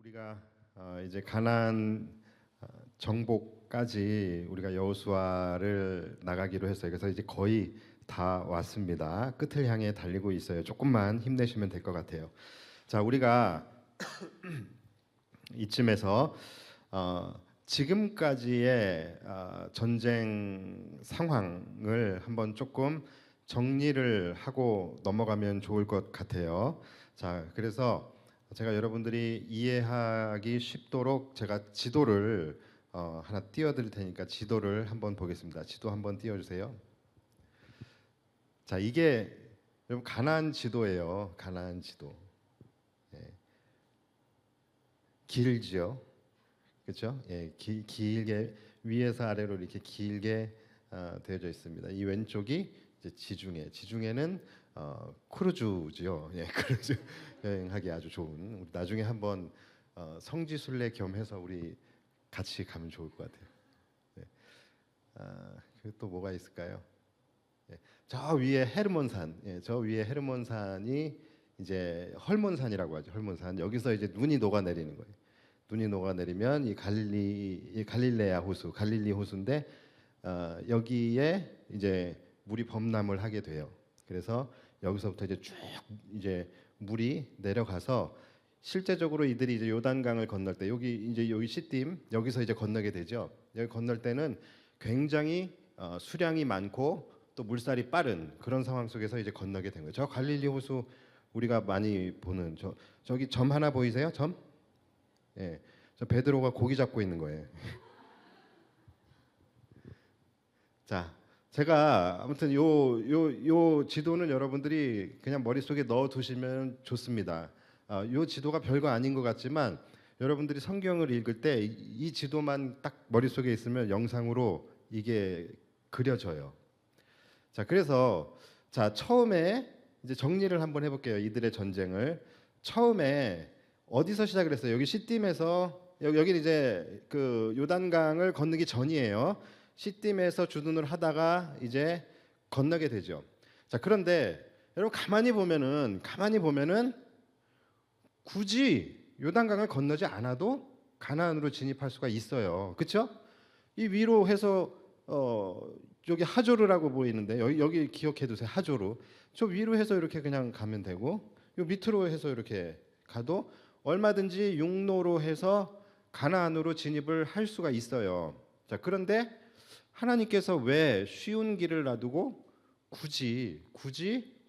우리가 이제 가나안 정복까지 우리가 여호수아를 나가기로 했어요. 그래서 이제 거의 다 왔습니다. 끝을 향해 달리고 있어요. 조금만 힘내시면 될 것 같아요. 자, 우리가 이쯤에서 지금까지의 전쟁 상황을 한번 조금 정리를 하고 넘어가면 좋을 것 같아요. 자, 그래서 제가 여러분들이 이해하기 쉽도록 제가 지도를 하나 띄워드릴 테니까 지도를 한번 보겠습니다. 지도 한번 띄워주세요. 자, 이게 여러분 가나안 지도예요. 가나안 지도. 예. 길죠. 그렇죠? 예, 길게 위에서 아래로 이렇게 길게 되어져 있습니다. 이 왼쪽이 이제 지중해는 크루즈죠. 예, 크루즈 여행하기 아주 좋은. 우리 나중에 한번 성지순례 겸해서 우리 같이 가면 좋을 것 같아요. 네. 또 뭐가 있을까요? 예, 저 위에 헤르몬산, 예, 저 위에 헤르몬산이 이제 헐몬산이라고 하죠. 헐몬산. 여기서 이제 눈이 녹아 내리는 거예요. 눈이 녹아 내리면 이 갈릴레아 호수, 갈릴리 호수인데 여기에 이제 물이 범람을 하게 돼요. 그래서 여기서부터 이제 쭉 이제 물이 내려가서 실제적으로 이들이 이제 요단강을 건널 때 여기 시딤 여기서 이제 건너게 되죠. 여기 건널 때는 굉장히 수량이 많고 또 물살이 빠른 그런 상황 속에서 이제 건너게 된 거예요. 저 갈릴리 호수 우리가 많이 보는 저기 점 하나 보이세요? 점? 예, 저 베드로가 고기 잡고 있는 거예요. 자, 제가 아무튼 요 지도는 여러분들이 그냥 머릿속에 넣어 두시면 좋습니다. 요 지도가 별거 아닌 것 같지만 여러분들이 성경을 읽을 때 이 지도만 딱 머릿속에 있으면 영상으로 이게 그려져요. 자, 그래서 자, 처음에 이제 정리를 한번 해볼게요. 이들의 전쟁을 처음에 어디서 시작을 했어요? 여기 시딤에서 여기는 이제 그 요단강을 건너기 전이에요. 시딤에서 주둔을 하다가 이제 건너게 되죠. 자, 그런데 여러분 가만히 보면은 굳이 요단강을 건너지 않아도 가나안으로 진입할 수가 있어요. 그렇죠? 이 위로 해서 여기 하조르라고 보이는데 여기 기억해 두세요. 하조르. 저 위로 해서 이렇게 그냥 가면 되고 요 밑으로 해서 이렇게 가도 얼마든지 육로로 해서 가나안으로 진입을 할 수가 있어요. 자, 그런데 하나님께서 왜 쉬운 길을 놔두고 굳이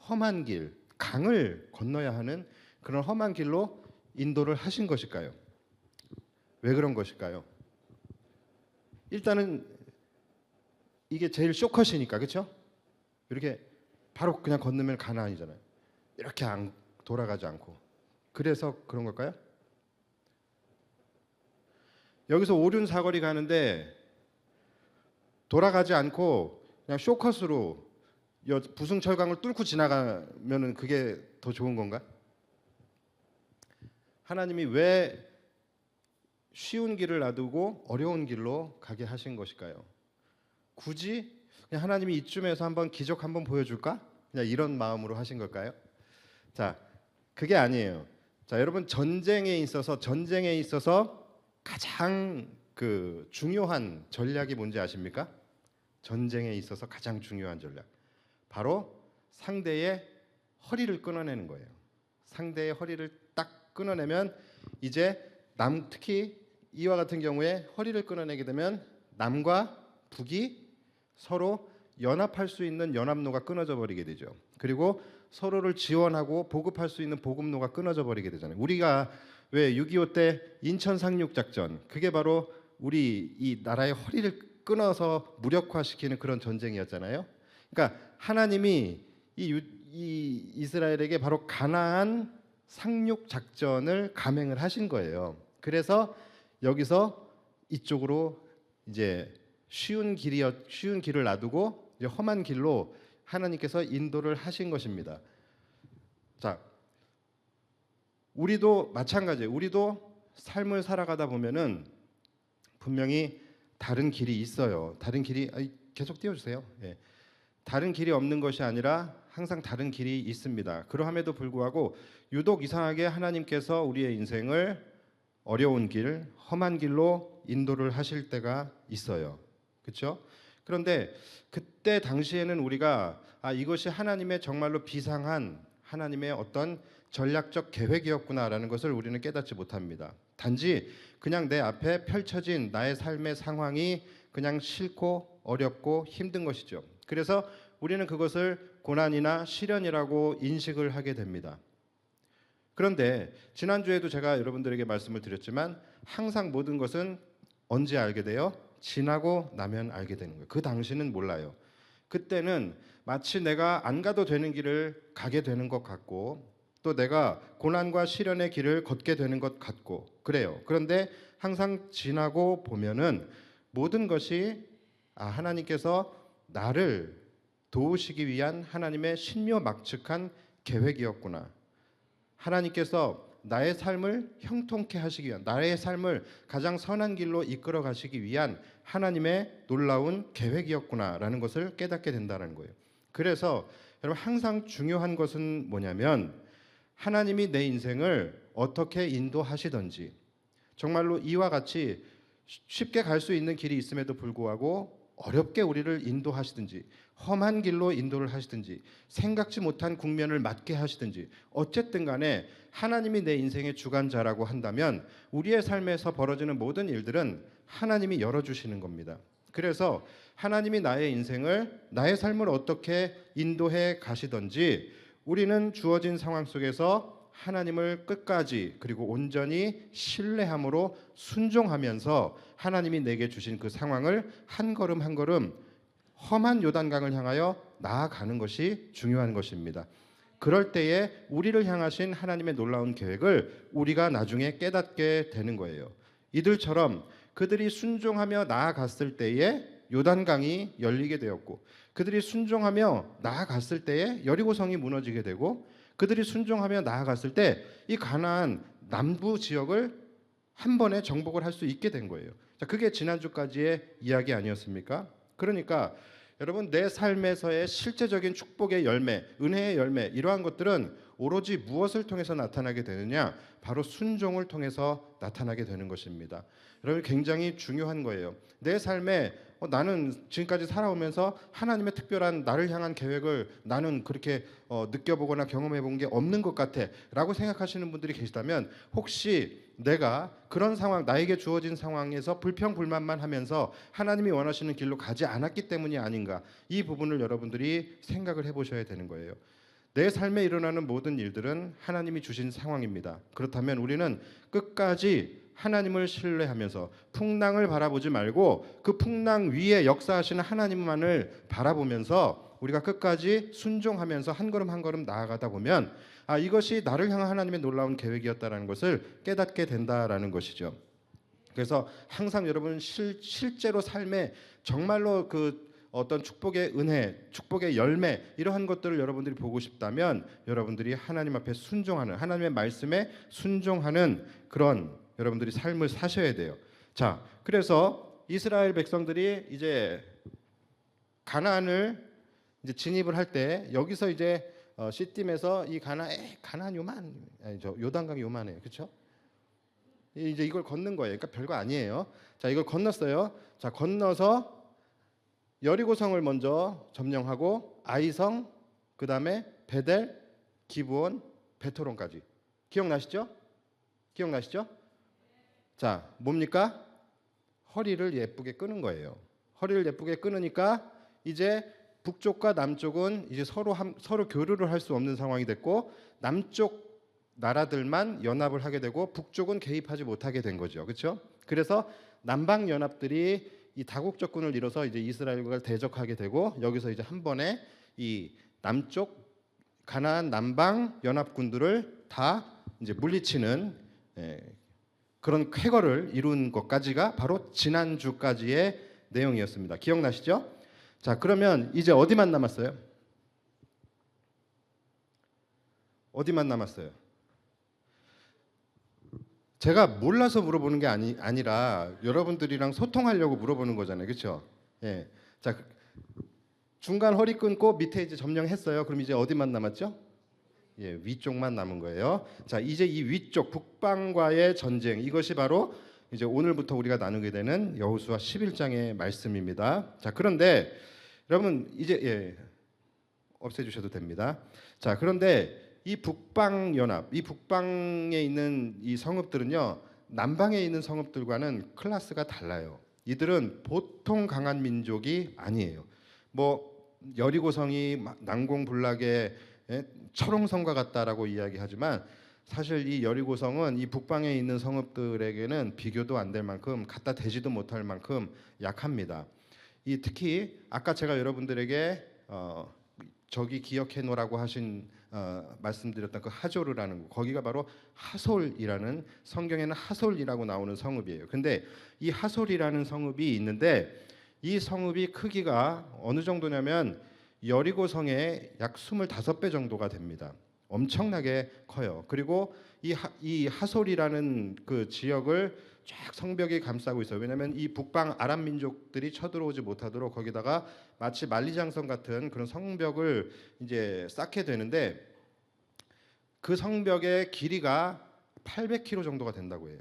험한 길, 강을 건너야 하는 그런 험한 길로 인도를 하신 것일까요? 왜 그런 것일까요? 일단은 이게 제일 쇼컷이니까, 그렇죠? 이렇게 바로 그냥 건너면 가나안이잖아요. 이렇게 돌아가지 않고. 그래서 그런 걸까요? 여기서 오륜 사거리 가는데 돌아가지 않고 그냥 쇼컷으로 부승철강을 뚫고 지나가면은 그게 더 좋은 건가? 하나님이 왜 쉬운 길을 놔두고 어려운 길로 가게 하신 것일까요? 굳이 그냥 하나님이 이쯤에서 한번 기적 한번 보여줄까? 그냥 이런 마음으로 하신 걸까요? 자, 그게 아니에요. 자, 여러분 전쟁에 있어서 가장 그 중요한 전략이 뭔지 아십니까? 전쟁에 있어서 가장 중요한 전략. 바로 상대의 허리를 끊어내는 거예요. 상대의 허리를 딱 끊어내면 이제 특히 이와 같은 경우에 허리를 끊어내게 되면 남과 북이 서로 연합할 수 있는 연합로가 끊어져 버리게 되죠. 그리고 서로를 지원하고 보급할 수 있는 보급로가 끊어져 버리게 되잖아요. 우리가 왜 6.25 때 인천 상륙 작전 그게 바로 우리 이 나라의 허리를 끊어서 무력화시키는 그런 전쟁이었잖아요. 그러니까 하나님이 이 이스라엘에게 바로 가나안 상륙 작전을 감행을 하신 거예요. 그래서 여기서 이쪽으로 이제 쉬운 길을 놔두고 이제 험한 길로 하나님께서 인도를 하신 것입니다. 자, 우리도 마찬가지예요. 우리도 삶을 살아가다 보면은 분명히 다른 길이 있어요. 다른 길이 계속 띄워주세요. 예. 다른 길이 없는 것이 아니라 항상 다른 길이 있습니다. 그러함에도 불구하고 유독 이상하게 하나님께서 우리의 인생을 어려운 길, 험한 길로 인도를 하실 때가 있어요. 그렇죠? 그런데 그때 당시에는 우리가 이것이 하나님의 정말로 비상한 하나님의 어떤 전략적 계획이었구나라는 것을 우리는 깨닫지 못합니다. 단지 그냥 내 앞에 펼쳐진 나의 삶의 상황이 그냥 싫고 어렵고 힘든 것이죠. 그래서 우리는 그것을 고난이나 시련이라고 인식을 하게 됩니다. 그런데 지난주에도 제가 여러분들에게 말씀을 드렸지만 항상 모든 것은 언제 알게 돼요? 지나고 나면 알게 되는 거예요. 그 당시는 몰라요. 그때는 마치 내가 안 가도 되는 길을 가게 되는 것 같고 또 내가 고난과 시련의 길을 걷게 되는 것 같고 그래요. 그런데 항상 지나고 보면은 모든 것이 하나님께서 나를 도우시기 위한 하나님의 신묘막측한 계획이었구나. 하나님께서 나의 삶을 형통케 하시기 위한, 나의 삶을 가장 선한 길로 이끌어 가시기 위한 하나님의 놀라운 계획이었구나라는 것을 깨닫게 된다는 거예요. 그래서 여러분 항상 중요한 것은 뭐냐면 하나님이 내 인생을 어떻게 인도하시든지 정말로 이와 같이 쉽게 갈 수 있는 길이 있음에도 불구하고 어렵게 우리를 인도하시든지 험한 길로 인도를 하시든지 생각지 못한 국면을 맞게 하시든지 어쨌든 간에 하나님이 내 인생의 주관자라고 한다면 우리의 삶에서 벌어지는 모든 일들은 하나님이 열어주시는 겁니다. 그래서 하나님이 나의 인생을 나의 삶을 어떻게 인도해 가시든지 우리는 주어진 상황 속에서 하나님을 끝까지 그리고 온전히 신뢰함으로 순종하면서 하나님이 내게 주신 그 상황을 한 걸음 한 걸음 험한 요단강을 향하여 나아가는 것이 중요한 것입니다. 그럴 때에 우리를 향하신 하나님의 놀라운 계획을 우리가 나중에 깨닫게 되는 거예요. 이들처럼 그들이 순종하며 나아갔을 때에 요단강이 열리게 되었고 그들이 순종하며 나아갔을 때에 여리고성이 무너지게 되고 그들이 순종하며 나아갔을 때 이 가나안 남부 지역을 한 번에 정복을 할 수 있게 된 거예요. 자, 그게 지난주까지의 이야기 아니었습니까? 그러니까 여러분 내 삶에서의 실제적인 축복의 열매, 은혜의 열매 이러한 것들은 오로지 무엇을 통해서 나타나게 되느냐? 바로 순종을 통해서 나타나게 되는 것입니다. 여러분 굉장히 중요한 거예요. 내 삶에 나는 지금까지 살아오면서 하나님의 특별한 나를 향한 계획을 나는 그렇게 느껴보거나 경험해본 게 없는 것 같아 라고 생각하시는 분들이 계시다면 혹시 내가 그런 상황 나에게 주어진 상황에서 불평불만만 하면서 하나님이 원하시는 길로 가지 않았기 때문이 아닌가 이 부분을 여러분들이 생각을 해보셔야 되는 거예요. 내 삶에 일어나는 모든 일들은 하나님이 주신 상황입니다. 그렇다면 우리는 끝까지 하나님을 신뢰하면서 풍랑을 바라보지 말고 그 풍랑 위에 역사하시는 하나님만을 바라보면서 우리가 끝까지 순종하면서 한 걸음 한 걸음 나아가다 보면 이것이 나를 향한 하나님의 놀라운 계획이었다는 것을 깨닫게 된다라는 것이죠. 그래서 항상 여러분 실제로 삶에 정말로 그 어떤 축복의 은혜, 축복의 열매 이러한 것들을 여러분들이 보고 싶다면 여러분들이 하나님 앞에 순종하는 하나님의 말씀에 순종하는 그런 여러분들이 삶을 사셔야 돼요. 자, 그래서 이스라엘 백성들이 이제 가나안을 이제 진입을 할 때 여기서 이제 시딤에서 이 가나안 요만 아니죠 요단강이 요만해요, 그렇죠? 이제 이걸 걷는 거예요. 그러니까 별거 아니에요. 자, 이걸 건넜어요. 자, 건너서 여리고성을 먼저 점령하고 아이성, 그 다음에 베델, 기브온, 베토론까지. 기억나시죠? 기억나시죠? 자, 뭡니까? 허리를 예쁘게 끄는 거예요. 허리를 예쁘게 끊으니까 이제 북쪽과 남쪽은 이제 서로 교류를 할 수 없는 상황이 됐고 남쪽 나라들만 연합을 하게 되고 북쪽은 개입하지 못하게 된 거죠. 그렇죠? 그래서 남방 연합들이 이 다국적군을 이뤄서 이제 이스라엘과 대적하게 되고 여기서 이제 한 번에 이 남쪽 가나안 남방 연합군들을 다 이제 물리치는 그런 쾌거를 이룬 것까지가 바로 지난주까지의 내용이었습니다. 기억나시죠? 자, 그러면 이제 어디만 남았어요? 어디만 남았어요? 제가 몰라서 물어보는 게 아니라 여러분들이랑 소통하려고 물어보는 거잖아요. 그렇죠? 예. 자, 중간 허리 끊고 밑에 이제 점령했어요. 그럼 이제 어디만 남았죠? 예, 위쪽만 남은 거예요. 자, 이제 이 위쪽 북방과의 전쟁, 이것이 바로 이제 오늘부터 우리가 나누게 되는 여호수아 11장의 말씀입니다. 자, 그런데 여러분 이제 없애주셔도 됩니다. 자, 그런데 이 북방 연합, 이 북방에 있는 이 성읍들은요, 남방에 있는 성읍들과는 클래스가 달라요. 이들은 보통 강한 민족이 아니에요. 뭐 여리고성이 난공불락의 철옹성과 같다라고 이야기하지만 사실 이 여리고성은 이 북방에 있는 성읍들에게는 비교도 안 될 만큼 갖다 대지도 못할 만큼 약합니다. 이 특히 아까 제가 여러분들에게 저기 기억해 놓으라고 하신 말씀드렸던 그 하조르라는 거, 거기가 바로 하솔이라는, 성경에는 하솔이라고 나오는 성읍이에요. 근데 이 하솔이라는 성읍이 있는데 이 성읍이 크기가 어느 정도냐면 여리고성의 약 25배 정도가 됩니다. 엄청나게 커요. 그리고 이 하솔이라는 그 지역을 쫙 성벽이 감싸고 있어요. 왜냐하면 이 북방 아람 민족들이 쳐들어오지 못하도록 거기다가 마치 만리장성 같은 그런 성벽을 이제 쌓게 되는데 그 성벽의 길이가 800km 정도가 된다고 해요.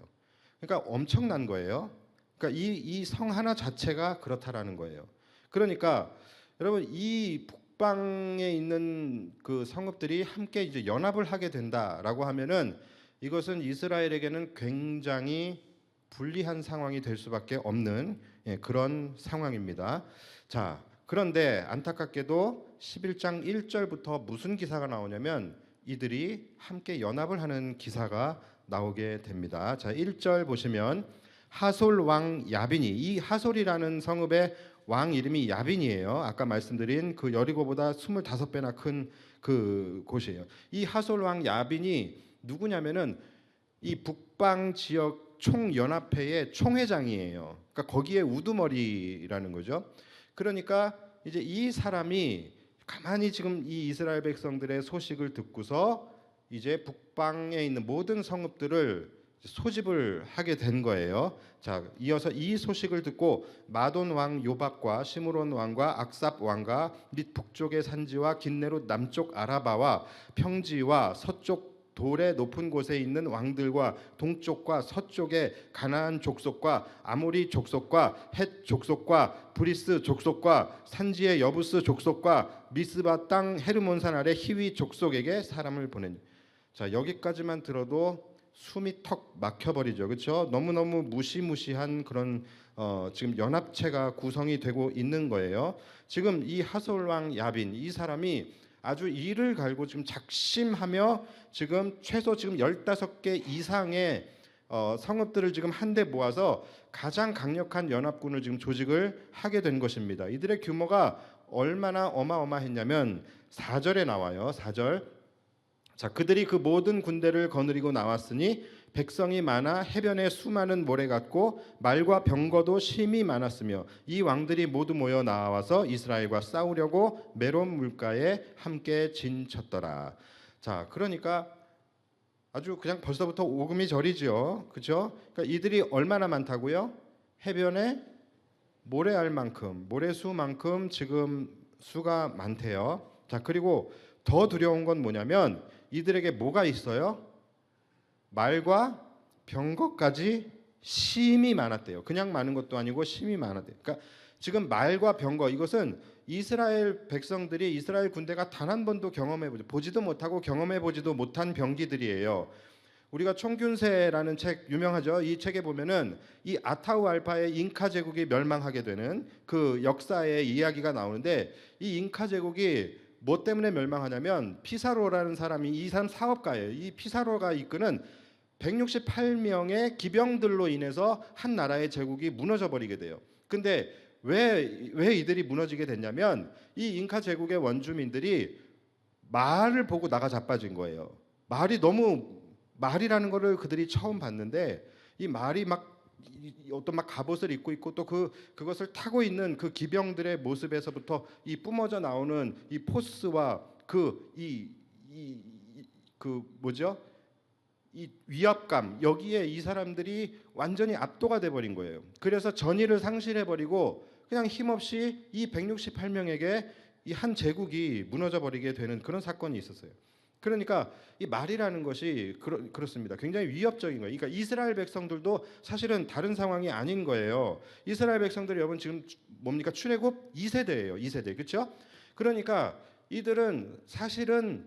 그러니까 엄청난 거예요. 그러니까 이 성 하나 자체가 그렇다라는 거예요. 그러니까 여러분 이 북방에 있는 그 성읍들이 함께 이제 연합을 하게 된다라고 하면은 이것은 이스라엘에게는 굉장히 불리한 상황이 될 수밖에 없는 그런 상황입니다. 자, 그런데 안타깝게도 11장 1절부터 무슨 기사가 나오냐면 이들이 함께 연합을 하는 기사가 나오게 됩니다. 자, 1절 보시면 하솔 왕 야빈이, 이 하솔이라는 성읍의 왕 이름이 야빈이에요. 아까 말씀드린 그 여리고보다 25배나 큰 그 곳이에요. 이 하솔 왕 야빈이 누구냐면은 이 북방 지역 총연합회의 총회장이에요. 그러니까 거기에 우두머리라는 거죠. 그러니까 이제 이 사람이 가만히 지금 이 이스라엘 백성들의 소식을 듣고서 이제 북방에 있는 모든 성읍들을 소집을 하게 된 거예요. 자, 이어서 이 소식을 듣고 마돈 왕 요박과 시므론 왕과 악삽 왕과 및 북쪽의 산지와 긴네롯 남쪽 아라바와 평지와 서쪽 돌의 높은 곳에 있는 왕들과 동쪽과 서쪽의 가나안 족속과 아모리 족속과 헷 족속과 브리스 족속과 산지의 여부스 족속과 미스바 땅 헤르몬산 아래 히위 족속에게 사람을 보내니. 자, 여기까지만 들어도 숨이 턱 막혀버리죠. 그렇죠? 너무너무 무시무시한 그런 지금 연합체가 구성이 되고 있는 거예요. 지금 이 하솔 왕 야빈, 이 사람이 아주 이를 갈고 지금 작심하며 지금 최소 지금 15개 이상의 성읍들을 지금 한데 모아서 가장 강력한 연합군을 지금 조직을 하게 된 것입니다. 이들의 규모가 얼마나 어마어마했냐면 4절에 나와요. 4절. 자, 그들이 그 모든 군대를 거느리고 나왔으니 백성이 많아 해변에 수많은 모래 같고 말과 병거도 심히 많았으며 이 왕들이 모두 모여 나와서 이스라엘과 싸우려고 메론 물가에 함께 진쳤더라. 자, 그러니까 아주 그냥 벌써부터 오금이 저리죠. 그렇죠? 그러니까 이들이 얼마나 많다고요? 해변에 모래알만큼, 모래수만큼 지금 수가 많대요. 자, 그리고 더 두려운 건 뭐냐면 이들에게 뭐가 있어요? 말과 병거까지 심히 많았대요. 그냥 많은 것도 아니고 심히 많았대요. 그러니까 지금 말과 병거, 이것은 이스라엘 백성들이, 이스라엘 군대가 단 한 번도 보지도 못하고 경험해 보지도 못한 병기들이에요. 우리가 총균세라는 책 유명하죠. 이 책에 보면은 이 아타우알파의 잉카 제국이 멸망하게 되는 그 역사의 이야기가 나오는데 이 잉카 제국이 뭐 때문에 멸망하냐면 피사로라는 사람이, 이 사람 사업가예요. 이 피사로가 이끄는 168명의 기병들로 인해서 한 나라의 제국이 무너져 버리게 돼요. 근데 왜 이들이 무너지게 됐냐면 이 잉카 제국의 원주민들이 말을 보고 나가 자빠진 거예요. 말이라는 거를 그들이 처음 봤는데 이 말이 어떤 갑옷을 입고 있고 또 그것을 타고 있는 그 기병들의 모습에서부터 이 뿜어져 나오는 이 포스와 이 위압감, 여기에 이 사람들이 완전히 압도가 돼 버린 거예요. 그래서 전의를 상실해 버리고 그냥 힘없이 이 168명에게 이 한 제국이 무너져 버리게 되는 그런 사건이 있었어요. 그러니까 이 말이라는 것이 그렇습니다. 굉장히 위협적인 거예요. 그러니까 이스라엘 백성들도 사실은 다른 상황이 아닌 거예요. 이스라엘 백성들이 여러분 지금 뭡니까? 출애굽 2세대예요. 2세대. 그렇죠? 그러니까 이들은 사실은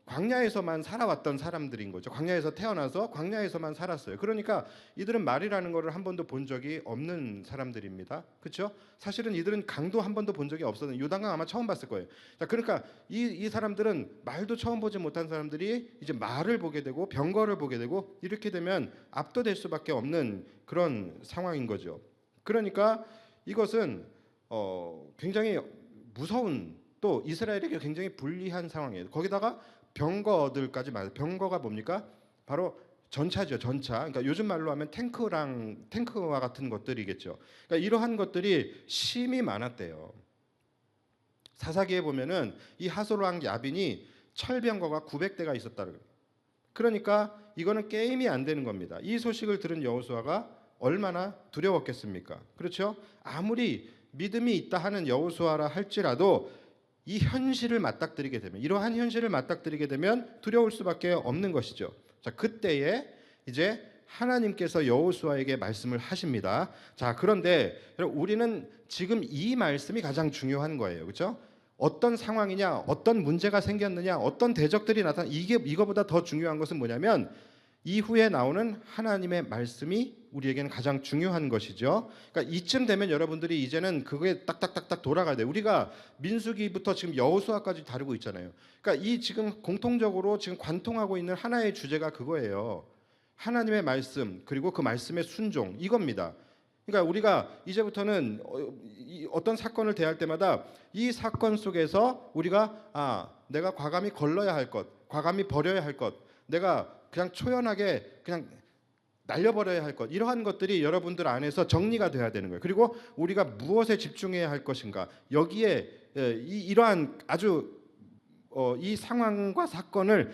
광야에서만 살아왔던 사람들인 거죠. 광야에서 태어나서 광야에서만 살았어요. 그러니까 이들은 말이라는 것을 한 번도 본 적이 없는 사람들입니다. 그렇죠? 사실은 이들은 강도 한 번도 본 적이 없었는 요단강 아마 처음 봤을 거예요. 자, 그러니까 이 사람들은 말도 처음 보지 못한 사람들이 이제 말을 보게 되고 병거를 보게 되고 이렇게 되면 압도될 수밖에 없는 그런 상황인 거죠. 그러니까 이것은 굉장히 무서운 또 이스라엘에게 굉장히 불리한 상황이에요. 거기다가 병거들까지 말해요. 병거가 뭡니까? 바로 전차죠, 전차. 그러니까 요즘 말로 하면 탱크와 같은 것들이겠죠. 그러니까 이러한 것들이 심히 많았대요. 사사기에 보면은 이 하솔왕 야빈이 철병거가 900대가 있었다는 거예요. 그러니까 이거는 게임이 안 되는 겁니다. 이 소식을 들은 여호수아가 얼마나 두려웠겠습니까? 그렇죠? 아무리 믿음이 있다 하는 여호수아라 할지라도 이 현실을 맞닥뜨리게 되면 이러한 현실을 맞닥뜨리게 되면 두려울 수밖에 없는 것이죠. 자, 그때에 이제 하나님께서 여호수아에게 말씀을 하십니다. 자, 그런데 우리는 지금 이 말씀이 가장 중요한 거예요. 그렇죠? 어떤 상황이냐, 어떤 문제가 생겼느냐, 어떤 대적들이 나타나 이거보다 더 중요한 것은 뭐냐면 이후에 나오는 하나님의 말씀이 우리에게는 가장 중요한 것이죠. 그러니까 이쯤 되면 여러분들이 이제는 그거에 딱딱딱딱 돌아가야 돼요. 우리가 민수기부터 지금 여호수아까지 다루고 있잖아요. 그러니까 이 지금 공통적으로 지금 관통하고 있는 하나의 주제가 그거예요. 하나님의 말씀 그리고 그 말씀의 순종 이겁니다. 그러니까 우리가 이제부터는 어떤 사건을 대할 때마다 이 사건 속에서 우리가 내가 과감히 걸러야 할 것, 과감히 버려야 할 것, 내가 그냥 초연하게 그냥 날려버려야 할 것 이러한 것들이 여러분들 안에서 정리가 돼야 되는 거예요. 그리고 우리가 무엇에 집중해야 할 것인가 여기에 이러한 아주 이 상황과 사건을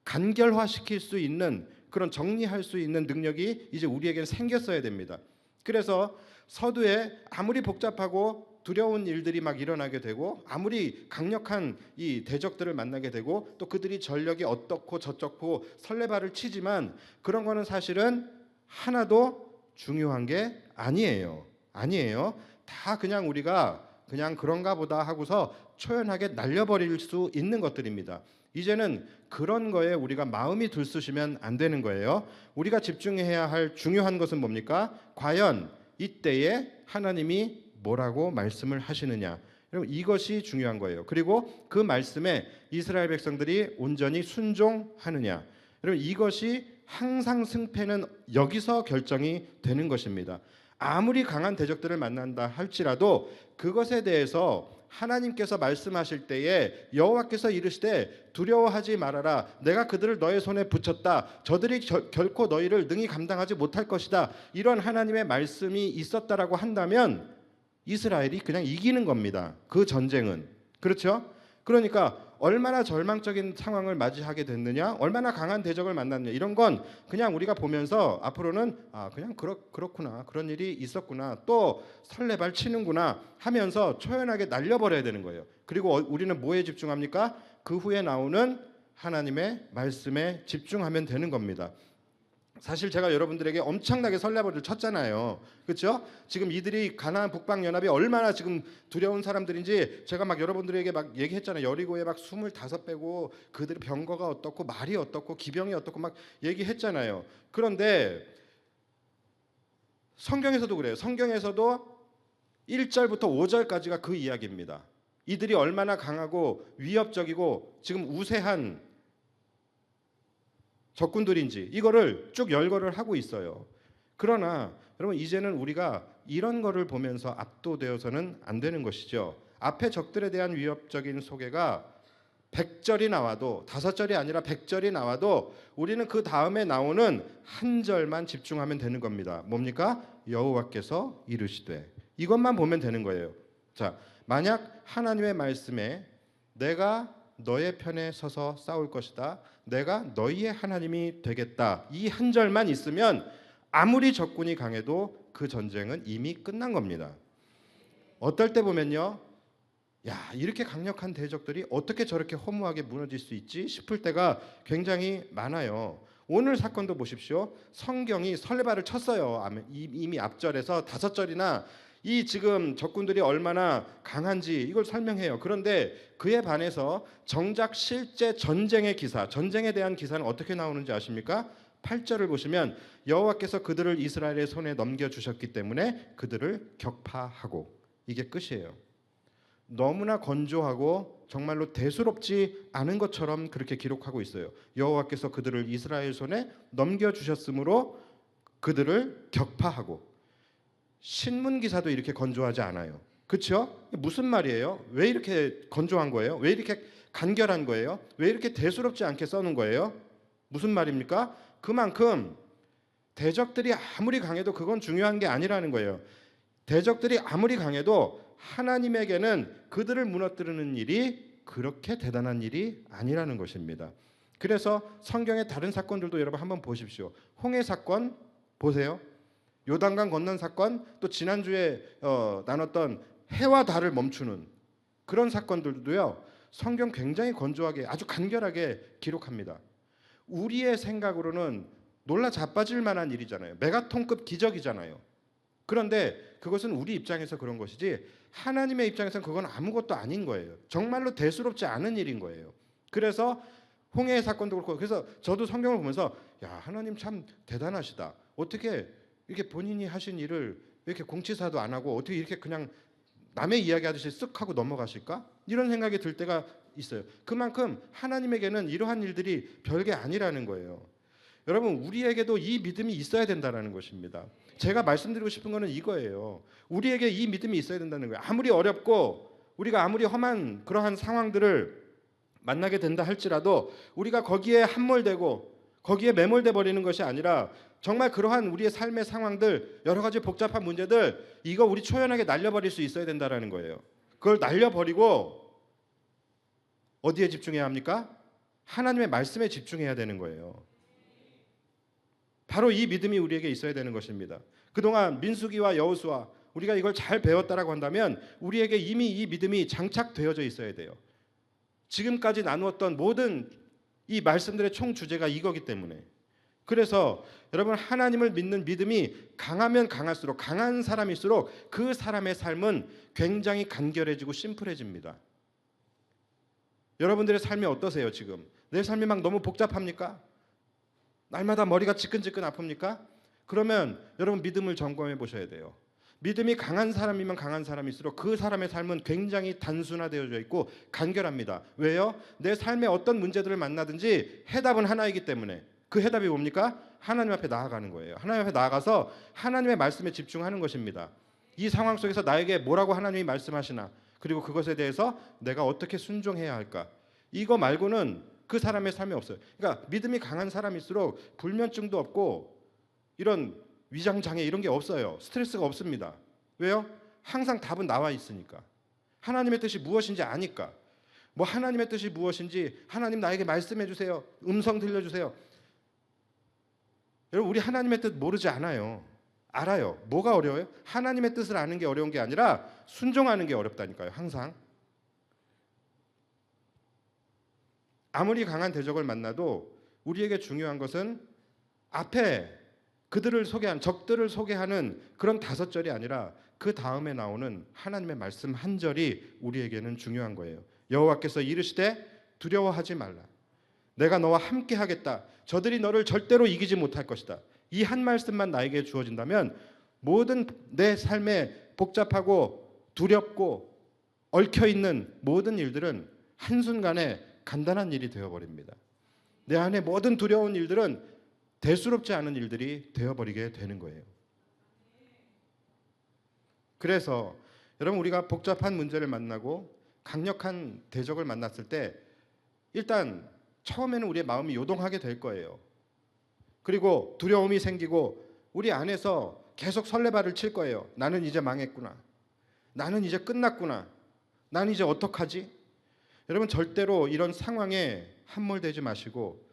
간결화시킬 수 있는 그런 정리할 수 있는 능력이 이제 우리에게는 생겼어야 됩니다. 그래서 서두에 아무리 복잡하고 두려운 일들이 막 일어나게 되고 아무리 강력한 이 대적들을 만나게 되고 또 그들이 전력이 어떻고 저쩌고 설레발을 치지만 그런 거는 사실은 하나도 중요한 게 아니에요. 아니에요. 다 그냥 우리가 그냥 그런가 보다 하고서 초연하게 날려버릴 수 있는 것들입니다. 이제는 그런 거에 우리가 마음이 들쑤시면 안 되는 거예요. 우리가 집중해야 할 중요한 것은 뭡니까? 과연 이때에 하나님이 뭐라고 말씀을 하시느냐. 여러분 이것이 중요한 거예요. 그리고 그 말씀에 이스라엘 백성들이 온전히 순종하느냐. 여러분 이것이 항상 승패는 여기서 결정이 되는 것입니다. 아무리 강한 대적들을 만난다 할지라도 그것에 대해서 하나님께서 말씀하실 때에 여호와께서 이르시되 두려워하지 말아라. 내가 그들을 너의 손에 붙였다. 저들이 결코 너희를 능히 감당하지 못할 것이다. 이런 하나님의 말씀이 있었다라고 한다면 이스라엘이 그냥 이기는 겁니다. 그 전쟁은. 그렇죠? 그러니까 얼마나 절망적인 상황을 맞이하게 됐느냐, 얼마나 강한 대적을 만났느냐 이런 건 그냥 우리가 보면서 앞으로는 그냥 그렇구나, 그런 일이 있었구나, 또 설레발 치는구나 하면서 초연하게 날려버려야 되는 거예요. 그리고 우리는 뭐에 집중합니까? 그 후에 나오는 하나님의 말씀에 집중하면 되는 겁니다. 사실 제가 여러분들에게 엄청나게 설레발을 쳤잖아요. 그렇죠? 지금 이들이 가나안 북방 연합이 얼마나 지금 두려운 사람들인지 제가 막 여러분들에게 막 얘기했잖아요. 여리고에 막 25배고 그들의 병거가 어떻고 말이 어떻고 기병이 어떻고 막 얘기했잖아요. 그런데 성경에서도 그래요. 성경에서도 1절부터 5절까지가 그 이야기입니다. 이들이 얼마나 강하고 위협적이고 지금 우세한 적군들인지 이거를 쭉 열거를 하고 있어요. 그러나 여러분 이제는 우리가 이런 거를 보면서 압도되어서는 안 되는 것이죠. 앞에 적들에 대한 위협적인 소개가 100절이 나와도 5절이 아니라 100절이 나와도 우리는 그 다음에 나오는 한 절만 집중하면 되는 겁니다. 뭡니까? 여호와께서 이르시되 이것만 보면 되는 거예요. 자, 만약 하나님의 말씀에 내가 너의 편에 서서 싸울 것이다. 내가 너희의 하나님이 되겠다. 이 한 절만 있으면 아무리 적군이 강해도 그 전쟁은 이미 끝난 겁니다. 어떨 때 보면요. 야, 이렇게 강력한 대적들이 어떻게 저렇게 허무하게 무너질 수 있지 싶을 때가 굉장히 많아요. 오늘 사건도 보십시오. 성경이 설레발을 쳤어요. 이미 앞절에서 5절이나 이 지금 적군들이 얼마나 강한지 이걸 설명해요. 그런데 그에 반해서 정작 실제 전쟁의 기사, 전쟁에 대한 기사는 어떻게 나오는지 아십니까? 8절을 보시면 여호와께서 그들을 이스라엘의 손에 넘겨주셨기 때문에 그들을 격파하고, 이게 끝이에요. 너무나 건조하고 정말로 대수롭지 않은 것처럼 그렇게 기록하고 있어요. 여호와께서 그들을 이스라엘 손에 넘겨주셨으므로 그들을 격파하고. 신문 기사도 이렇게 건조하지 않아요. 그렇죠? 무슨 말이에요? 왜 이렇게 건조한 거예요? 왜 이렇게 간결한 거예요? 왜 이렇게 대수롭지 않게 써는 거예요? 무슨 말입니까? 그만큼 대적들이 아무리 강해도 그건 중요한 게 아니라는 거예요. 대적들이 아무리 강해도 하나님에게는 그들을 무너뜨리는 일이 그렇게 대단한 일이 아니라는 것입니다. 그래서 성경의 다른 사건들도 여러분 한번 보십시오. 홍해 사건 보세요. 요단강 건넌 사건, 또 지난주에 나눴던 해와 달을 멈추는 그런 사건들도요. 성경 굉장히 건조하게 아주 간결하게 기록합니다. 우리의 생각으로는 놀라 자빠질 만한 일이잖아요. 메가톤급 기적이잖아요. 그런데 그것은 우리 입장에서 그런 것이지 하나님의 입장에서는 그건 아무것도 아닌 거예요. 정말로 대수롭지 않은 일인 거예요. 그래서 홍해의 사건도 그렇고, 그래서 저도 성경을 보면서 야, 하나님 참 대단하시다. 어떻게 이렇게 본인이 하신 일을 이렇게 공치사도 안 하고 어떻게 이렇게 그냥 남의 이야기하듯이 쓱 하고 넘어가실까? 이런 생각이 들 때가 있어요. 그만큼 하나님에게는 이러한 일들이 별게 아니라는 거예요. 여러분, 우리에게도 이 믿음이 있어야 된다는 것입니다. 제가 말씀드리고 싶은 것은 이거예요. 우리에게 이 믿음이 있어야 된다는 거예요. 아무리 어렵고 우리가 아무리 험한 그러한 상황들을 만나게 된다 할지라도 우리가 거기에 함몰되고 거기에 매몰돼 버리는 것이 아니라 정말 그러한 우리의 삶의 상황들, 여러 가지 복잡한 문제들, 이거 우리 초연하게 날려버릴 수 있어야 된다는 거예요. 그걸 날려버리고 어디에 집중해야 합니까? 하나님의 말씀에 집중해야 되는 거예요. 바로 이 믿음이 우리에게 있어야 되는 것입니다. 그동안 민수기와 여호수아 우리가 이걸 잘 배웠다라고 한다면 우리에게 이미 이 믿음이 장착되어져 있어야 돼요. 지금까지 나누었던 모든 이 말씀들의 총 주제가 이거기 때문에. 그래서 여러분, 하나님을 믿는 믿음이 강하면 강할수록, 강한 사람일수록 그 사람의 삶은 굉장히 간결해지고 심플해집니다. 여러분들의 삶이 어떠세요 지금? 내 삶이 막 너무 복잡합니까? 날마다 머리가 지끈지끈 아픕니까? 그러면 여러분 믿음을 점검해 보셔야 돼요. 믿음이 강한 사람이면 강한 사람일수록 그 사람의 삶은 굉장히 단순화되어져 있고 간결합니다. 왜요? 내 삶에 어떤 문제들을 만나든지 해답은 하나이기 때문에. 그 해답이 뭡니까? 하나님 앞에 나아가는 거예요. 하나님 앞에 나아가서 하나님의 말씀에 집중하는 것입니다. 이 상황 속에서 나에게 뭐라고 하나님이 말씀하시나, 그리고 그것에 대해서 내가 어떻게 순종해야 할까, 이거 말고는 그 사람의 삶이 없어요. 그러니까 믿음이 강한 사람일수록 불면증도 없고 이런 위장장애 이런 게 없어요. 스트레스가 없습니다. 왜요? 항상 답은 나와 있으니까. 하나님의 뜻이 무엇인지 아니까. 뭐 하나님의 뜻이 무엇인지 하나님 나에게 말씀해 주세요. 음성 들려주세요. 여러분, 우리 하나님의 뜻 모르지 않아요. 알아요. 뭐가 어려워요? 하나님의 뜻을 아는 게 어려운 게 아니라 순종하는 게 어렵다니까요. 항상. 아무리 강한 대적을 만나도 우리에게 중요한 것은 앞에 그들을 소개한, 적들을 소개하는 그런 5절이 아니라 그 다음에 나오는 하나님의 말씀 한 절이 우리에게는 중요한 거예요. 여호와께서 이르시되 두려워하지 말라. 내가 너와 함께 하겠다. 저들이 너를 절대로 이기지 못할 것이다. 이 한 말씀만 나에게 주어진다면 모든 내 삶에 복잡하고 두렵고 얽혀있는 모든 일들은 한순간에 간단한 일이 되어버립니다. 내 안에 모든 두려운 일들은 대수롭지 않은 일들이 되어버리게 되는 거예요. 그래서 여러분, 우리가 복잡한 문제를 만나고 강력한 대적을 만났을 때 일단 처음에는 우리의 마음이 요동하게 될 거예요. 그리고 두려움이 생기고 우리 안에서 계속 설레발을 칠 거예요. 나는 이제 망했구나. 나는 이제 끝났구나. 나는 이제 어떡하지? 여러분, 절대로 이런 상황에 함몰되지 마시고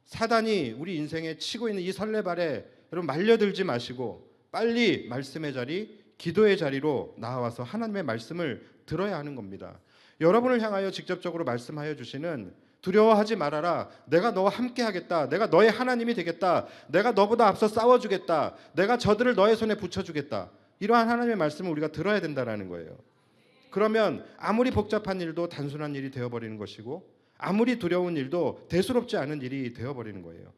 사단이 우리 인생에 치고 있는 이 설레발에 여러분 말려들지 마시고 빨리 말씀의 자리, 기도의 자리로 나와서 하나님의 말씀을 들어야 하는 겁니다. 여러분을 향하여 직접적으로 말씀하여 주시는 두려워하지 말아라. 내가 너와 함께 하겠다. 내가 너의 하나님이 되겠다. 내가 너보다 앞서 싸워주겠다. 내가 저들을 너의 손에 붙여주겠다. 이러한 하나님의 말씀을 우리가 들어야 된다는 거예요. 그러면 아무리 복잡한 일도 단순한 일이 되어버리는 것이고 아무리 두려운 일도 대수롭지 않은 일이 되어버리는 거예요.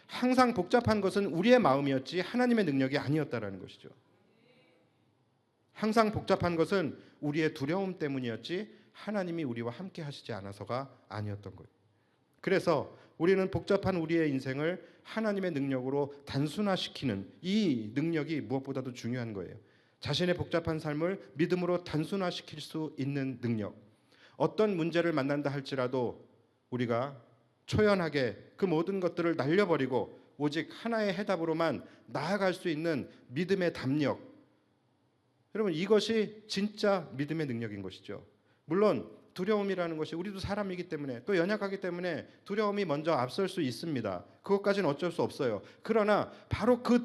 항상 복잡한 것은 우리의 마음이었지 하나님의 능력이 아니었다라는 것이죠. 항상 복잡한 것은 우리의 두려움 때문이었지 하나님이 우리와 함께 하시지 않아서가 아니었던 거예요. 그래서 우리는 복잡한 우리의 인생을 하나님의 능력으로 단순화시키는 이 능력이 무엇보다도 중요한 거예요. 자신의 복잡한 삶을 믿음으로 단순화시킬 수 있는 능력. 어떤 문제를 만난다 할지라도 우리가 초연하게 그 모든 것들을 날려버리고 오직 하나의 해답으로만 나아갈 수 있는 믿음의 담력. 여러분, 이것이 진짜 믿음의 능력인 것이죠. 물론 두려움이라는 것이 우리도 사람이기 때문에 또 연약하기 때문에 두려움이 먼저 앞설 수 있습니다. 그것까지는 어쩔 수 없어요. 그러나 바로 그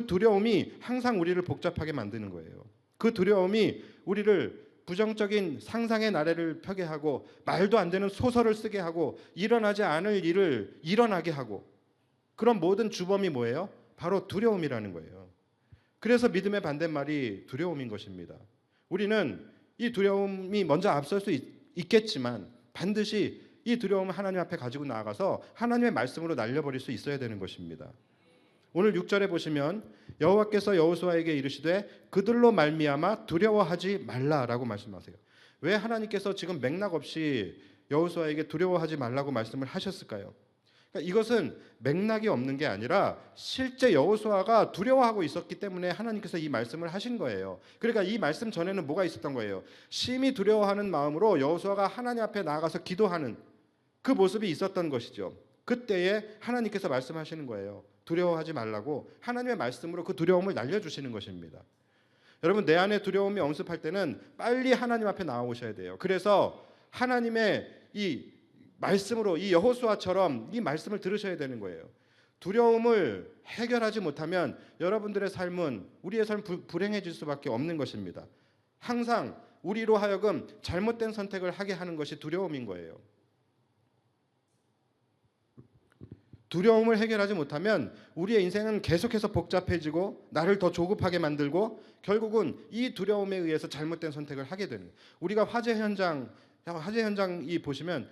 두려움이 항상 우리를 복잡하게 만드는 거예요. 그 두려움이 우리를 부정적인 상상의 나래를 펴게 하고 말도 안 되는 소설을 쓰게 하고 일어나지 않을 일을 일어나게 하고, 그런 모든 주범이 뭐예요? 바로 두려움이라는 거예요. 그래서 믿음의 반대말이 두려움인 것입니다. 우리는 이 두려움이 먼저 앞설 수 있겠지만 반드시 이 두려움을 하나님 앞에 가지고 나아가서 하나님의 말씀으로 날려버릴 수 있어야 되는 것입니다. 오늘 6절에 보시면 여호와께서 여호수아에게 이르시되 그들로 말미암아 두려워하지 말라라고 말씀하세요. 왜 하나님께서 지금 맥락 없이 여호수아에게 두려워하지 말라고 말씀을 하셨을까요? 그러니까 이것은 맥락이 없는 게 아니라 실제 여호수아가 두려워하고 있었기 때문에 하나님께서 이 말씀을 하신 거예요. 그러니까 이 말씀 전에는 뭐가 있었던 거예요? 심히 두려워하는 마음으로 여호수아가 하나님 앞에 나아가서 기도하는 그 모습이 있었던 것이죠. 그때에 하나님께서 말씀하시는 거예요. 두려워하지 말라고 하나님의 말씀으로 그 두려움을 날려주시는 것입니다. 여러분, 내 안에 두려움이 엄습할 때는 빨리 하나님 앞에 나오셔야 돼요. 그래서 하나님의 이 말씀으로 이 여호수아처럼 이 말씀을 들으셔야 되는 거예요. 두려움을 해결하지 못하면 여러분들의 삶은, 우리의 삶 불행해질 수밖에 없는 것입니다. 항상 우리로 하여금 잘못된 선택을 하게 하는 것이 두려움인 거예요. 두려움을 해결하지 못하면 우리의 인생은 계속해서 복잡해지고 나를 더 조급하게 만들고 결국은 이 두려움에 의해서 잘못된 선택을 하게 되는 거예요. 우리가 화재 현장이 보시면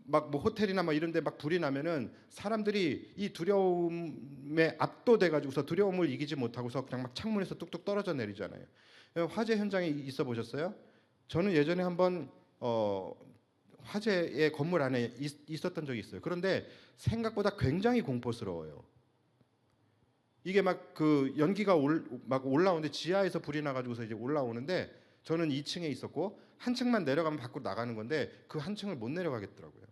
막 뭐 호텔이나 막 이런 데 막 불이 나면은 사람들이 이 두려움에 압도돼 가지고서 두려움을 이기지 못하고서 그냥 막 창문에서 뚝뚝 떨어져 내리잖아요. 화재 현장에 있어 보셨어요? 저는 예전에 한번 화재의 건물 안에 있었던 적이 있어요. 그런데 생각보다 굉장히 공포스러워요. 이게 막 그 연기가 막 올라오는데 지하에서 불이 나가지고서 이제 올라오는데 저는 2층에 있었고 한 층만 내려가면 밖으로 나가는 건데 그 한 층을 못 내려가겠더라고요.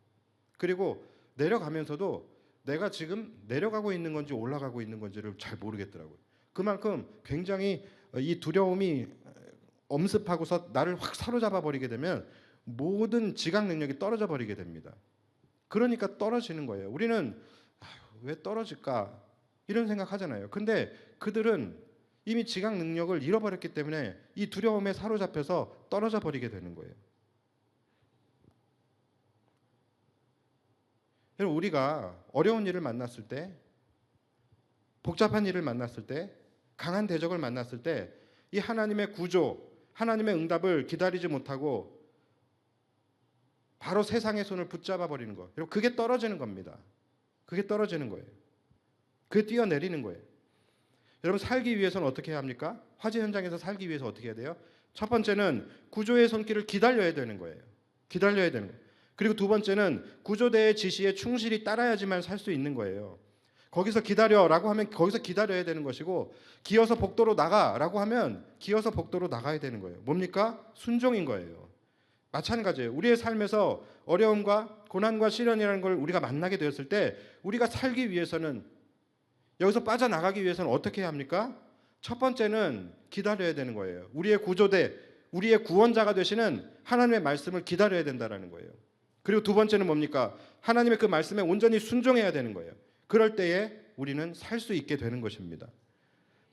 그리고 내려가면서도 내가 지금 내려가고 있는 건지 올라가고 있는 건지를 잘 모르겠더라고요. 그만큼 굉장히 이 두려움이 엄습하고서 나를 확 사로잡아 버리게 되면 모든 지각 능력이 떨어져 버리게 됩니다. 그러니까 떨어지는 거예요. 우리는 왜 떨어질까 이런 생각하잖아요. 근데 그들은 이미 지각 능력을 잃어버렸기 때문에 이 두려움에 사로잡혀서 떨어져 버리게 되는 거예요. 여러분, 우리가 어려운 일을 만났을 때, 복잡한 일을 만났을 때, 강한 대적을 만났을 때 이 하나님의 구조, 하나님의 응답을 기다리지 못하고 바로 세상의 손을 붙잡아 버리는 거. 그리고 그게 떨어지는 겁니다. 그게 떨어지는 거예요. 그게 뛰어내리는 거예요. 여러분, 살기 위해서는 어떻게 해야 합니까? 화재 현장에서 살기 위해서 어떻게 해야 돼요? 첫 번째는 구조의 손길을 기다려야 되는 거예요. 기다려야 되는 거예요. 그리고 두 번째는 구조대의 지시에 충실히 따라야지만 살 수 있는 거예요. 거기서 기다려라고 하면 거기서 기다려야 되는 것이고, 기어서 복도로 나가라고 하면 기어서 복도로 나가야 되는 거예요. 뭡니까? 순종인 거예요. 마찬가지예요. 우리의 삶에서 어려움과 고난과 시련이라는 걸 우리가 만나게 되었을 때 우리가 살기 위해서는, 여기서 빠져나가기 위해서는 어떻게 해야 합니까? 첫 번째는 기다려야 되는 거예요. 우리의 구조대, 우리의 구원자가 되시는 하나님의 말씀을 기다려야 된다는 거예요. 그리고 두 번째는 뭡니까? 하나님의 그 말씀에 온전히 순종해야 되는 거예요. 그럴 때에 우리는 살 수 있게 되는 것입니다.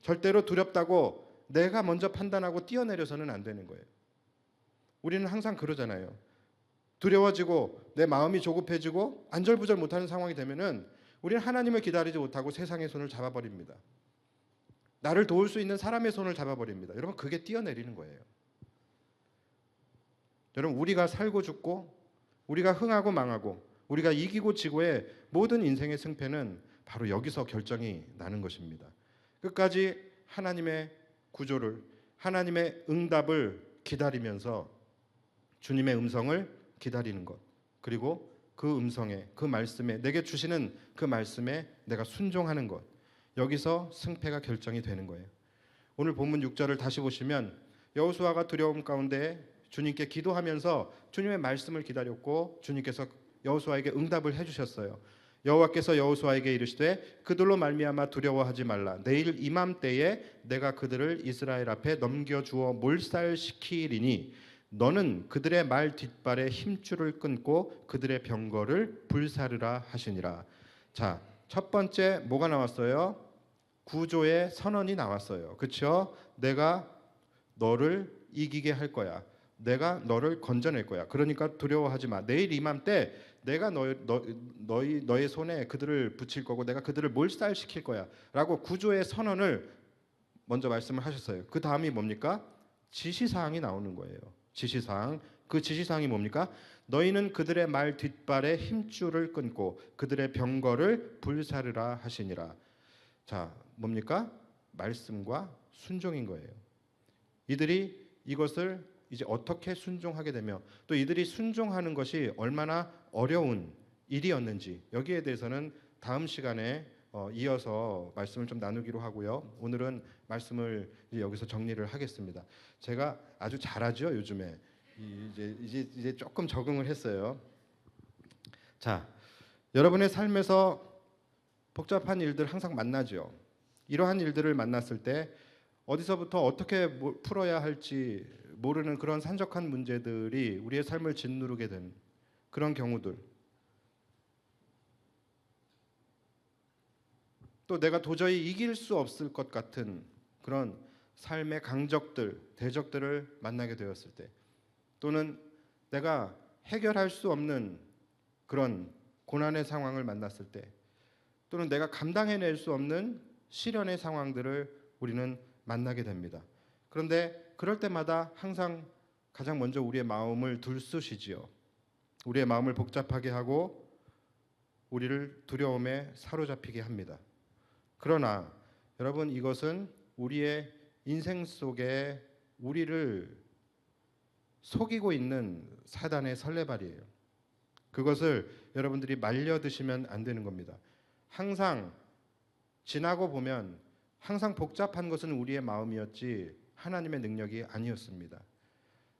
절대로 두렵다고 내가 먼저 판단하고 뛰어내려서는 안 되는 거예요. 우리는 항상 그러잖아요. 두려워지고 내 마음이 조급해지고 안절부절 못하는 상황이 되면은 우리는 하나님을 기다리지 못하고 세상의 손을 잡아버립니다. 나를 도울 수 있는 사람의 손을 잡아버립니다. 여러분, 그게 뛰어내리는 거예요. 여러분, 우리가 살고 죽고 우리가 흥하고 망하고 우리가 이기고 지고의 모든 인생의 승패는 바로 여기서 결정이 나는 것입니다. 끝까지 하나님의 구조를, 하나님의 응답을 기다리면서 주님의 음성을 기다리는 것, 그리고 그 음성에, 그 말씀에, 내게 주시는 그 말씀에 내가 순종하는 것, 여기서 승패가 결정이 되는 거예요. 오늘 본문 6절을 다시 보시면 여호수아가 두려움 가운데 주님께 기도하면서 주님의 말씀을 기다렸고 주님께서 여호수아에게 응답을 해주셨어요. 여호와께서 여호수아에게 이르시되 그들로 말미암아 두려워하지 말라. 내일 이맘때에 내가 그들을 이스라엘 앞에 넘겨주어 몰살시키리니 너는 그들의 말 뒷발에 힘줄을 끊고 그들의 병거를 불사르라 하시니라. 자, 첫 번째 뭐가 나왔어요? 구조의 선언이 나왔어요. 그렇죠? 내가 너를 이기게 할 거야. 내가 너를 건져낼 거야. 그러니까 두려워하지 마. 내일 이맘때 내가 너의 손에 그들을 붙일 거고 내가 그들을 몰살시킬 거야 라고 구조의 선언을 먼저 말씀을 하셨어요. 그 다음이 뭡니까? 지시사항이 나오는 거예요. 지시사항. 그 지시사항이 뭡니까? 너희는 그들의 말 뒷발에 힘줄을 끊고 그들의 병거를 불사르라 하시니라. 자, 뭡니까? 말씀과 순종인 거예요. 이들이 이것을 이제 어떻게 순종하게 되며 또 이들이 순종하는 것이 얼마나 어려운 일이었는지 여기에 대해서는 다음 시간에 이어서 말씀을 좀 나누기로 하고요. 오늘은 말씀을 이제 여기서 정리를 하겠습니다. 제가 아주 잘하죠 요즘에. 이제 조금 적응을 했어요. 자, 여러분의 삶에서 복잡한 일들 항상 만나죠. 이러한 일들을 만났을 때 어디서부터 어떻게 풀어야 할지 모르는 그런 산적한 문제들이 우리의 삶을 짓누르게 된 그런 경우들, 또 내가 도저히 이길 수 없을 것 같은 그런 삶의 강적들, 대적들을 만나게 되었을 때, 또는 내가 해결할 수 없는 그런 고난의 상황을 만났을 때, 또는 내가 감당해낼 수 없는 시련의 상황들을 우리는 만나게 됩니다. 그런데 그럴 때마다 항상 가장 먼저 우리의 마음을 들쑤시지요. 우리의 마음을 복잡하게 하고 우리를 두려움에 사로잡히게 합니다. 그러나 여러분, 이것은 우리의 인생 속에 우리를 속이고 있는 사단의 설레발이에요. 그것을 여러분들이 말려드시면 안 되는 겁니다. 항상 지나고 보면 항상 복잡한 것은 우리의 마음이었지 하나님의 능력이 아니었습니다.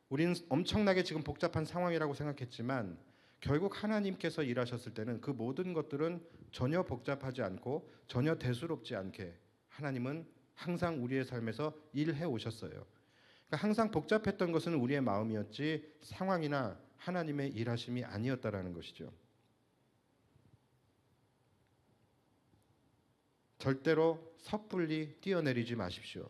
우리는 엄청나게 지금 복잡한 상황이라고 생각했지만 결국 하나님께서 일하셨을 때는 그 모든 것들은 전혀 복잡하지 않고 전혀 대수롭지 않게 하나님은 항상 우리의 삶에서 일해 오셨어요. 그러니까 항상 복잡했던 것은 우리의 마음이었지 상황이나 하나님의 일하심이 아니었다라는 것이죠. 절대로 섣불리 뛰어내리지 마십시오.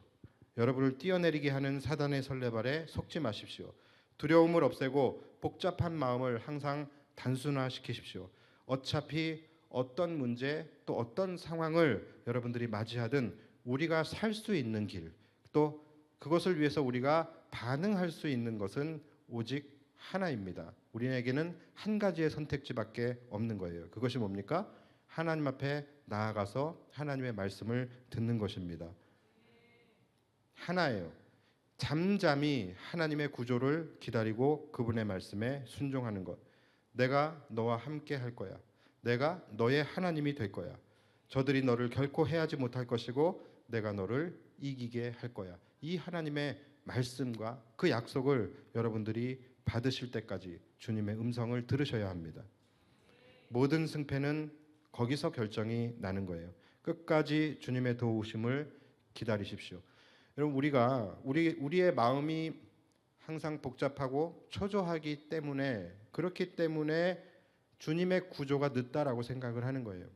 여러분을 뛰어내리게 하는 사단의 설레발에 속지 마십시오. 두려움을 없애고 복잡한 마음을 항상 단순화시키십시오. 어차피 어떤 문제 또 어떤 상황을 여러분들이 맞이하든 우리가 살 수 있는 길, 또 그것을 위해서 우리가 반응할 수 있는 것은 오직 하나입니다. 우리에게는 한 가지의 선택지밖에 없는 거예요. 그것이 뭡니까? 하나님 앞에 나아가서 하나님의 말씀을 듣는 것입니다. 하나예요. 잠잠히 하나님의 구조를 기다리고 그분의 말씀에 순종하는 것. 내가 너와 함께 할 거야. 내가 너의 하나님이 될 거야. 저들이 너를 결코 해하지 못할 것이고 내가 너를 이기게 할 거야. 이 하나님의 말씀과 그 약속을 여러분들이 받으실 때까지 주님의 음성을 들으셔야 합니다. 모든 승패는 거기서 결정이 나는 거예요. 끝까지 주님의 도우심을 기다리십시오. 여러분, 우리의 마음이 항상 복잡하고 초조하기 때문에, 그렇기 때문에 주님의 구조가 늦다라고 생각을 하는 거예요.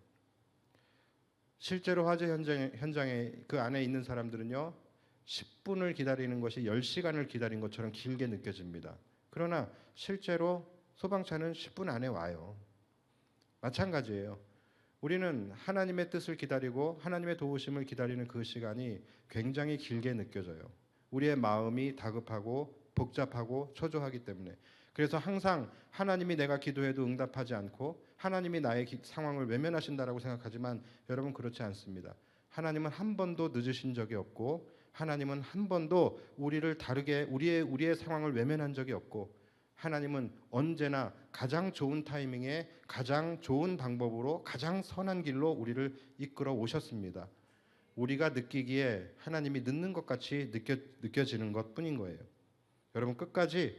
실제로 화재 현장에 그 안에 있는 사람들은요, 10분을 기다리는 것이 10시간을 기다린 것처럼 길게 느껴집니다. 그러나 실제로 소방차는 10분 안에 와요. 마찬가지예요. 우리는 하나님의 뜻을 기다리고 하나님의 도우심을 기다리는 그 시간이 굉장히 길게 느껴져요. 우리의 마음이 다급하고 복잡하고 초조하기 때문에. 그래서 항상 하나님이 내가 기도해도 응답하지 않고 하나님이 나의 상황을 외면하신다라고 생각하지만 여러분 그렇지 않습니다. 하나님은 한 번도 늦으신 적이 없고 하나님은 한 번도 우리를 다르게 우리의 상황을 외면한 적이 없고 하나님은 언제나 가장 좋은 타이밍에 가장 좋은 방법으로 가장 선한 길로 우리를 이끌어 오셨습니다. 우리가 느끼기에 하나님이 늦는 것 같이 느껴지는 것뿐인 거예요. 여러분 끝까지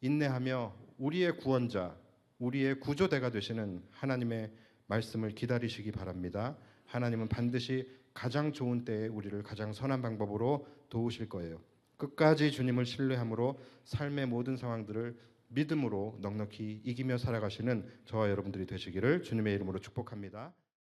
인내하며 우리의 구원자, 우리의 구조대가 되시는 하나님의 말씀을 기다리시기 바랍니다. 하나님은 반드시 가장 좋은 때에 우리를 가장 선한 방법으로 도우실 거예요. 끝까지 주님을 신뢰함으로 삶의 모든 상황들을 믿음으로 넉넉히 이기며 살아가시는 저와 여러분들이 되시기를 주님의 이름으로 축복합니다.